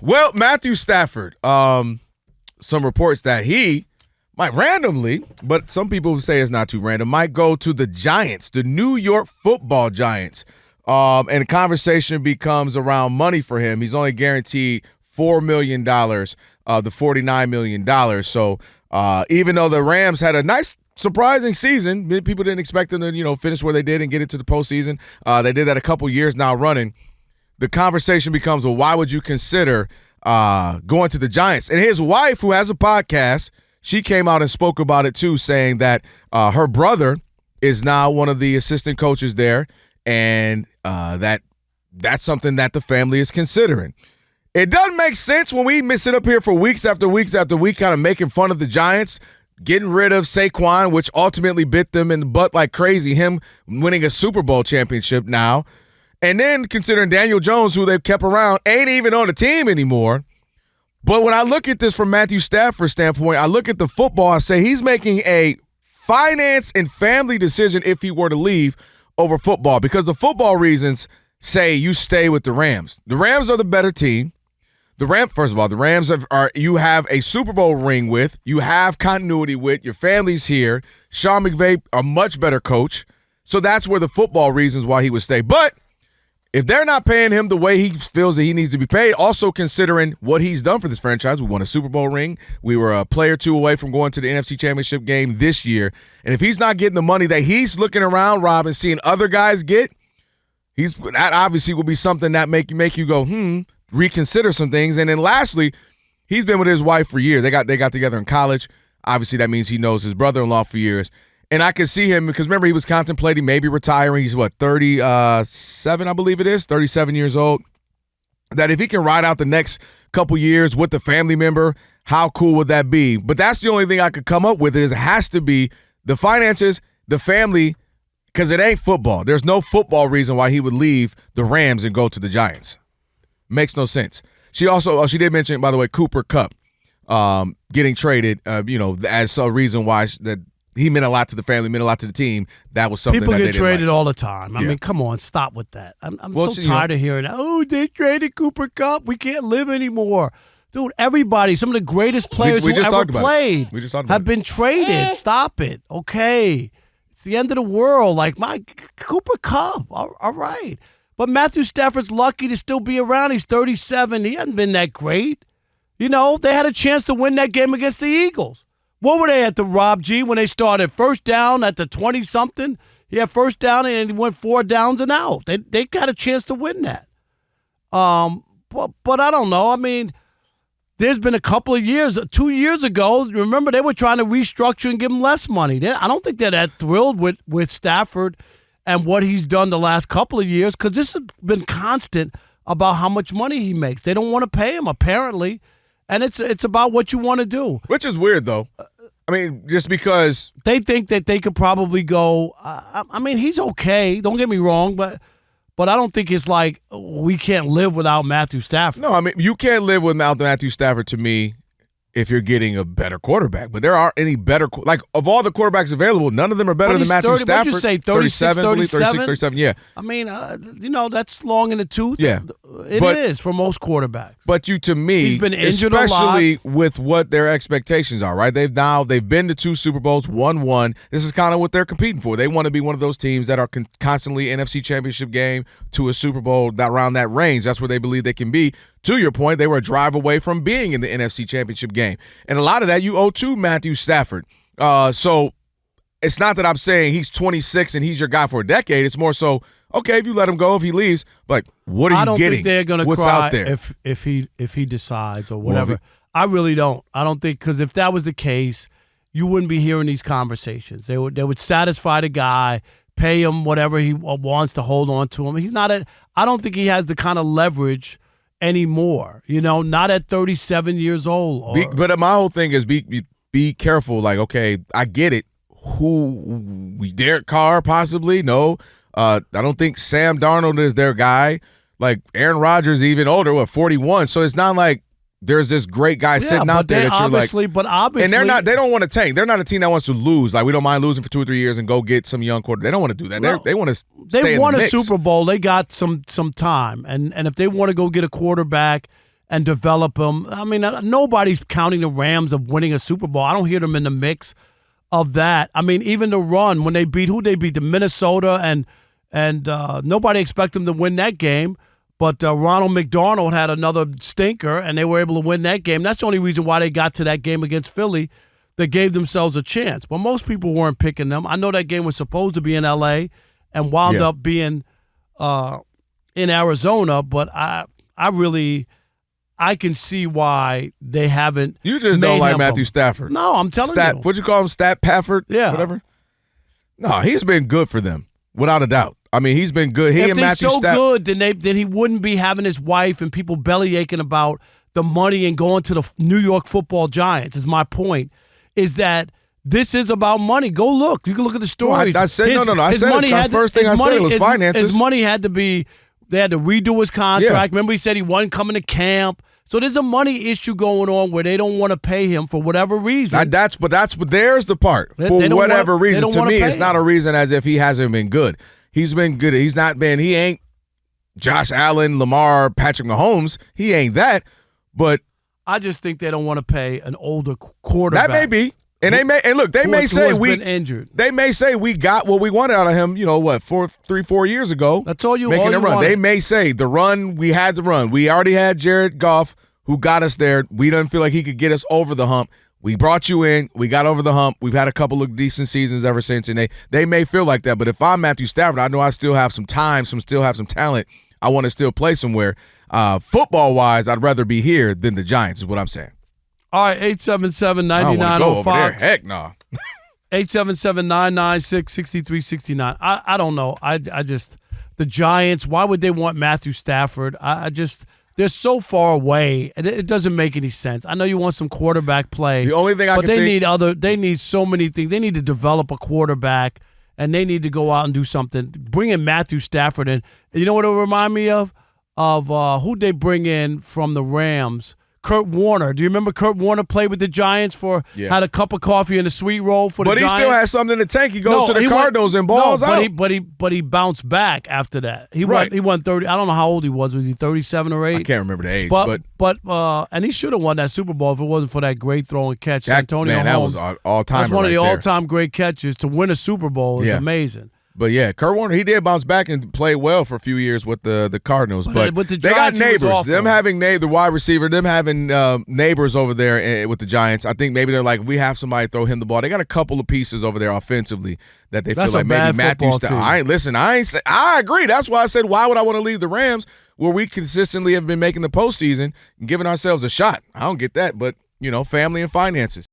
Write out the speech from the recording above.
Well, Matthew Stafford, some reports that he might randomly, but some people would say it's not too random, might go to the Giants, the New York Football Giants. And the conversation becomes around money for him. He's only guaranteed $4 million of the $49 million. So even though the Rams had a nice, surprising season, people didn't expect them to, finish where they did and get into the postseason. They did that a couple years now running. The conversation becomes, well, why would you consider going to the Giants? And his wife, who has a podcast, she came out and spoke about it too, saying that her brother is now one of the assistant coaches there, and that's something that the family is considering. It doesn't make sense when we sit up here for weeks after weeks after week kind of making fun of the Giants, getting rid of Saquon, which ultimately bit them in the butt like crazy, him winning a Super Bowl championship now. And then considering Daniel Jones, who they've kept around, ain't even on the team anymore. But when I look at this from Matthew Stafford's standpoint, I look at the football, I say he's making a finance and family decision if he were to leave over football, because the football reasons say you stay with the Rams. The Rams are the better team. First of all, the Rams you have a Super Bowl ring with, you have continuity with, your family's here. Sean McVay, a much better coach. So that's where the football reasons why he would stay. But if they're not paying him the way he feels that he needs to be paid, also considering what he's done for this franchise, we won a Super Bowl ring. We were a play or two away from going to the NFC Championship game this year. And if he's not getting the money that he's looking around, Rob, and seeing other guys get, that obviously will be something that make you go, reconsider some things. And then lastly, he's been with his wife for years. They got together in college. Obviously, that means he knows his brother-in-law for years. And I could see him, because remember, he was contemplating maybe retiring. He's 37, I believe it is, 37 years old. That if he can ride out the next couple years with a family member, how cool would that be? But that's the only thing I could come up with is it has to be the finances, the family, because it ain't football. There's no football reason why he would leave the Rams and go to the Giants. Makes no sense. She did mention, by the way, Cooper Kupp getting traded, as a reason why that he meant a lot to the family, meant a lot to the team. That was something people that get traded all the time. I mean, come on, stop with that. I'm so tired of hearing, they traded Cooper Kupp. We can't live anymore. Dude, everybody, some of the greatest players who ever played have been traded. Stop it. Okay. It's the end of the world. Like, Cooper Kupp. All right. But Matthew Stafford's lucky to still be around. He's 37. He hasn't been that great. They had a chance to win that game against the Eagles. What were they at the Rob G when they started? First down at the 20-something? He had first down and he went 4 downs and out. They got a chance to win that. But I don't know. I mean, there's been a couple of years, 2 years ago, remember they were trying to restructure and give him less money. I don't think they're that thrilled with Stafford and what he's done the last couple of years, because this has been constant about how much money he makes. They don't want to pay him, apparently, and it's about what you want to do. Which is weird, though. I mean, just because they think that they could probably go. I mean, he's okay. Don't get me wrong, but I don't think it's like we can't live without Matthew Stafford. No, I mean, you can't live without Matthew Stafford to me if you're getting a better quarterback. But there aren't any better – like, of all the quarterbacks available, none of them are better than Matthew Stafford. What did you say, 36, 37? 37, yeah. I mean, that's long in the tooth. Yeah. It is for most quarterbacks. But to me, he's been injured especially a lot. with what their expectations are, right? They've been to 2 Super Bowls, won 1. This is kind of what they're competing for. They want to be one of those teams that are constantly NFC Championship game to a Super Bowl around that range. That's where they believe they can be. To your point, they were a drive away from being in the NFC Championship game. And a lot of that you owe to Matthew Stafford. So it's not that I'm saying he's 26 and he's your guy for a decade. It's more so, okay, if you let him go, if he leaves, like, what are you getting? I don't think they're going to cry out there? if he decides or whatever. I really don't. I don't think, because if that was the case, you wouldn't be hearing these conversations. They would satisfy the guy, pay him whatever he wants to hold on to him. I don't think he has the kind of leverage anymore, not at 37 years old. But my whole thing is be careful. Like, okay, I get it. Derek Carr possibly? No. I don't think Sam Darnold is their guy. Like, Aaron Rodgers even older, 41. So it's not like there's this great guy sitting out there that you're like. But obviously. And they don't want to tank. They're not a team that wants to lose. Like, we don't mind losing for 2 or 3 years and go get some young quarterback. They don't want to do that. No, they want to stay in the mix. They won a Super Bowl. They got some time. And if they want to go get a quarterback and develop them. I mean, nobody's counting the Rams of winning a Super Bowl. I don't hear them in the mix of that. I mean, even the run when they beat the Minnesota and nobody expected them to win that game. But Ronald McDonald had another stinker, and they were able to win that game. That's the only reason why they got to that game against Philly. They gave themselves a chance. But most people weren't picking them. I know that game was supposed to be in L.A. and wound up being in Arizona, but I can see why they haven't. You just don't like Matthew Stafford. No, I'm telling you. What'd you call him? Stat Pafford? Yeah. Whatever? No, he's been good for them, without a doubt. I mean, he's been good. If they're so good, then he wouldn't be having his wife and people belly aching about the money and going to the New York Football Giants. Is my point. Is that this is about money. Go look. You can look at the stories. I said no. I said the first thing I said was finances. His money had to be. They had to redo his contract. Yeah. Remember, he said he wasn't coming to camp. So there's a money issue going on where they don't want to pay him for whatever reason. There's the part. For whatever reason. To me, it's not a reason as if he hasn't been good. He's been good. He ain't Josh Allen, Lamar, Patrick Mahomes. He ain't that. But I just think they don't want to pay an older quarterback. That may be. And they may say injured. They may say we got what we wanted out of him, 4 years ago. That's all you making a run. Wanted. They may say we had the run. We already had Jared Goff who got us there. We didn't feel like he could get us over the hump. We brought you in. We got over the hump. We've had a couple of decent seasons ever since, and they may feel like that. But if I'm Matthew Stafford, I know I still have some time, still have some talent. I want to still play somewhere. Football-wise, I'd rather be here than the Giants is what I'm saying. All right, 877-99-05. Heck no. 877-996-6369. I don't know. I just the Giants, why would they want Matthew Stafford? They're so far away, and it doesn't make any sense. I know you want some quarterback play. The only thing they need so many things. They need to develop a quarterback, and they need to go out and do something. Bring in Matthew Stafford, and you know what it would remind me of? Who'd they bring in from the Rams? Kurt Warner. Do you remember Kurt Warner played with the Giants had a cup of coffee and a sweet roll for the Giants? But he still has something in the tank. He goes to the Cardinals and balls out. But he bounced back after that. He won 30. I don't know how old he was. Was he 37 or 8? I can't remember the age. But and he should have won that Super Bowl if it wasn't for that great throw and catch. Antonio Holmes. That was all-time. That's one of the all-time great catches. To win a Super Bowl is amazing. But yeah, Kurt Warner, he did bounce back and play well for a few years with the Cardinals. But the they got Giants, neighbors. Them having the wide receiver, them having neighbors over there with the Giants. I think maybe they're like, we have somebody throw him the ball. They got a couple of pieces over there offensively that they feel like maybe Matthew Stafford. I agree. That's why I said, why would I want to leave the Rams where we consistently have been making the postseason and giving ourselves a shot? I don't get that, but family and finances.